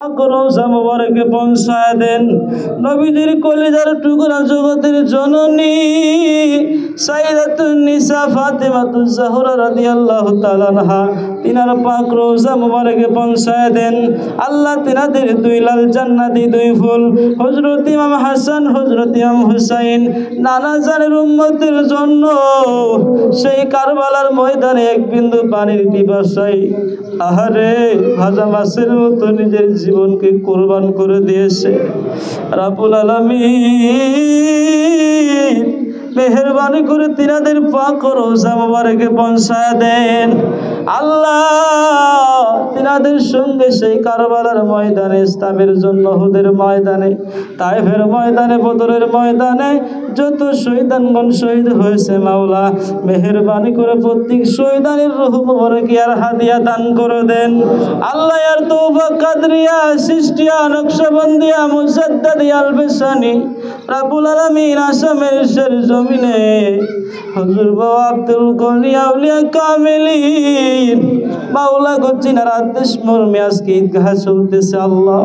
রওজা মুবারকে পৌঁছায় দেন। নবীজির কলিজার টুকরা জগতের জননী সাইয়্যিদাতুন নিসা ফাতেমাতুজ জাহরা রাদিয়াল্লাহু তাআলা আনহা তিনার পাক রওজা মুবারকে পৌঁছায় দেন। আল্লাহ তিনাদের দুই লাল জান্নাতি দুই ফুল হযরত ইমাম হাসান হযরত ইমাম হুসাইন নানা জানের উম্মতের জন্য সেই কারবালার ময়দানে এক বিন্দু পানির পিপাসায় আহারে ভাজা মাছের মতো নিজের জীবনকে কুরবান করে দিয়েছে। রাব্বুল আলামিন মেহেরবানি করে তিনাদের পাক রওজা মুবারকে পৌঁছায় দেন। আল্লাহ তিনাদের সঙ্গে সেই কারবালার ময়দানে, ইসলামের জন্য হুদের ময়দানে, তায়েফের ময়দানে, বদরের ময়দানে যত শহীদানগণ শহীদ হয়েছে মাওলা মেহেরবানি করে প্রত্যেক শহীদানের রূহ মুবারকে আর হাদিয়া দান করে দেন। আল্লাহ আর তওবা কাদরিয়া সৃষ্টিয়া নকশবন্দিয়া মুজাদ্দাদিয়া আলবেসানি রাব্বুল আলামিন আসামের শের জমিনে হুজুর বাবা আব্দুল গনি আউলিয়া কামিলিন মাওলা গো তিনার আদেশ মর্মে আজকে ঈদগাহ চলতেছে। আল্লাহ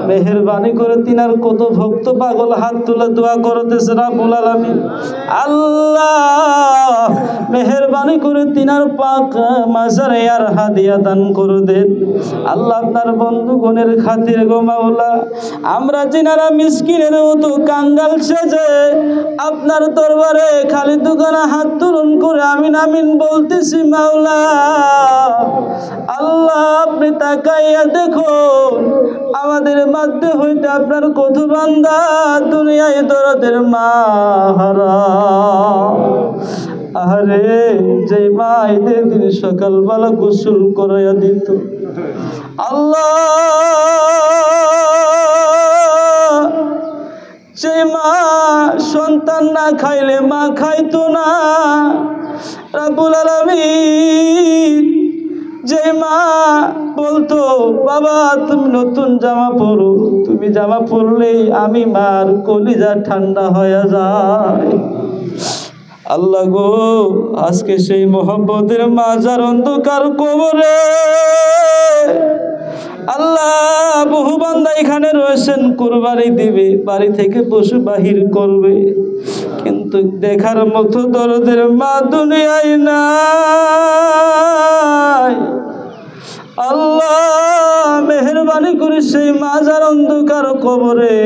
মেহেরবানি করে তিনার কত ভক্ত পাগল হাত তুলে দোয়া করতেছে রাব্বুল আলামিন। আল্লাহ মেহেরবানি করে তিনার পাক মাজারে আর হাদিয়া দান করে দেন। আল্লাহ আপনার বন্ধুগণের খাতিরে গো মাওলা আমরা যিনারা মিসকিনের মতো কাঙ্গাল সেজে আপনার দরবারে খালি দুখানা হাত তুলন করে আমিন আমিন বলতেছি মাওলা আল্লাহ আপনি তাকাইয়া দেখুন আমাদের মধ্যে হইতে আপনার কত বান্দা দুনিয়ায় দরদের মাহারা। আরে যে মা ঈদের দিন সকালবেলা গোসল করাইয়া দিত, আল্লাহ যে মা সন্তান না খাইলে মা খাইতো না, রাব্বুল আলামিন যে মা বলতো বাবা তুমি নতুন জামা পরো, তুমি জামা পরলেই আমি মার কলিজা ঠান্ডা হয়ে যায়। আল্লাহ গো আজকে সেই মোহাব্বতের মাজার অন্ধকার কবরে আল্লাহ বহু বান্দা এখানে রয়েছেন কুরবানি দিবে, বাড়ি থেকে পশু বাহির করবে, কিন্তু দেখার মতো দরদের মা দুনিয়ায় নাই। আল্লাহ মেহেরবানি করে সেই মাজার অন্ধকার কবরে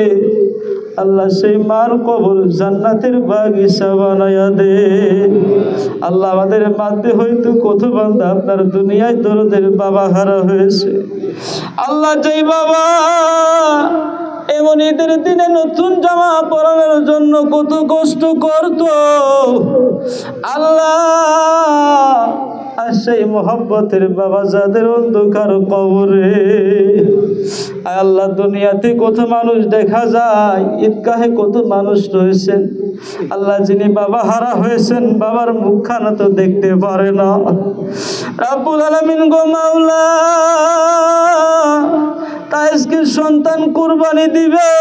আল্লাহ সেই মার কবর জান্নাতের বাগিচা বানায়া দে। আল্লাহ আমাদের মধ্যে হয়তো কত বান্দা আপনার দুনিয়ায় দরদের বাবা হারা হয়েছে। আল্লাহ যেই বাবা এমন ঈদের দিনে নতুন জামা পরানোর জন্য কত কষ্ট করত, আল্লাহ আর সেই মোহাব্বতের বাবা যাদের অন্ধকার কবরে আল্লাহ দুনিয়াতে কত মানুষ দেখা যায়, ঈদগাহে কত মানুষ রয়েছেন আল্লাহ যিনি বাবা হারা হয়েছেন বাবার মুখখানা তো দেখতে পারে না। রাব্বুল আলামিন গো মাওলা আজকে সন্তান কুরবানি দিবে,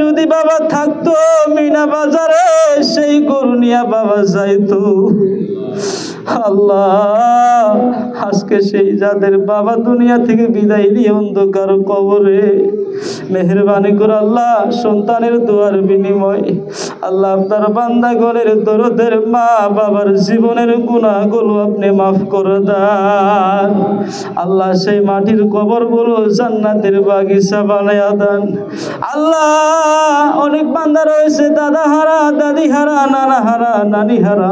যদি বাবা থাকতো মিনা বাজারে সেই গরু নিয়ে বাবা যাইতো। আল্লাহ আজকে সেই যাদের বাবা দুনিয়া থেকে বিদায় নিয়ে অন্ধকার কবরে মেহেরবানি করে আল্লাহ সন্তানের দোয়ার বিনিময় আল্লাহ আপনার বান্দাগণের দরদের মা বাবার জীবনের গুনাহগুলো আপনি মাফ করে দেন। আল্লাহ সেই মাটির কবরগুলো জান্নাতের বাগিচা বানায়া দেন। আল্লাহ অনেক বান্দা রয়েছে দাদা হারা, দাদি হারা, নানা হারা, নানি হারা,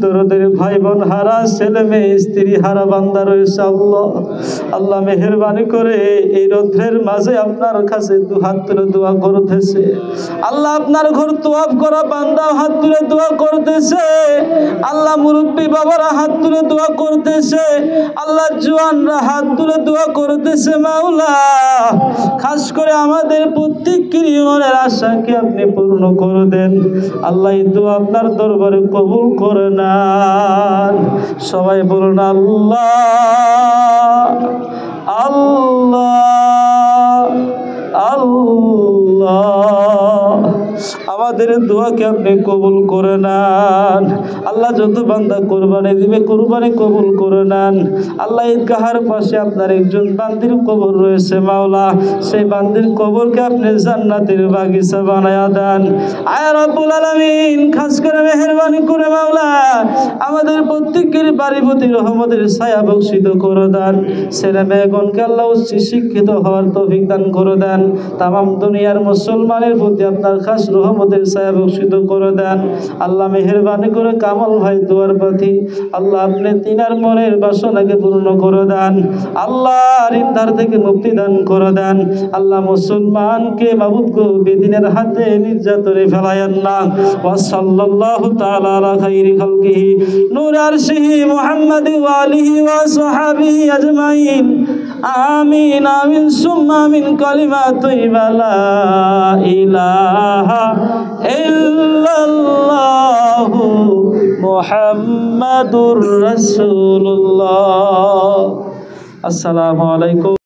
দরদের ভাই বোন হারা, ছেলে মেয়ে স্ত্রী হারা বান্দা রয়েছে। আল্লাহ আল্লাহ মেহেরবানি করে এই রৌদ্রের মাঝে আপনার কাছে দু হাত তুলে দোয়া করতেছে। আল্লাহ আপনার ঘর তোয়াফ করা বান্দা হাত তুলে দোয়া করতেছে। আল্লাহ মুরব্বী বাবারা হাত তুলে দোয়া করতেছে। আল্লাহ জওয়ানরা হাত তুলে দোয়া করতেছে। মাওলা খাস করে আমাদের প্রত্যেকের মনের আশাকে আপনি পূর্ণ করে দেন। আল্লাহ এই দোয়া আপনার দরবারে কবুল করে নেন। সবাই বলুন আল্লাহ আল্লাহ আল্লাহ। আমাদের দোয়াকে আপনি কবুল করে নেন আল্লাহ। যত বান্দা কোরবানি দিবে কোরবানি কবুল করে নেন আল্লাহ। ঈদগাহের পাশে আপনার একজন বান্দির কবর রয়েছে মাওলা, সেই বান্দির কবরকে আপনি জান্নাতের বাগিচা বানায়া দেন আয় রব্বুল আলামিন। খাস করে মেহেরবানি করে মাওলা আমাদের প্রত্যেকের বাড়ি প্রতি রহমতের ছায়া বর্ষিত করে দেন। ছেলে মেয়েগণকে আল্লাহ উচ্চ শিক্ষিত হওয়ার তৌফিক দান করে দেন। তামাম দুনিয়ার মুসলমানের প্রতি আপনার খাস রহমতের ছায়া বর্ষিত করে দেন আল্লাহ। মেহেরবানি করে কামাল ভাই দুয়ার পাতি আল্লাহ আপনি তিনার মনের বাসনাকে পূর্ণ করে দেন আল্লাহ। ঋণধার থেকে মুক্তি দান করে দেন আল্লাহ। মুসলমানকে মাবুদ গো বেদিনের হাতে নির্যাতনে ফেলায়েন না। ওয়া সাল্লাল্লাহু তাআলা আলা খাইরি খালকিহি নূর আরশিহি মুহাম্মাদি ওয়া আলিহি ওয়া সাহাবিহি আজমাইন আমিন আমিন সুম্মা আমিন। কালিমা তাইয়্যিবা লা ইলাহা ইল্লাল্লাহু মুহাম্মাদুর রাসূলুল্লাহ। আসসালামু আলাইকুম।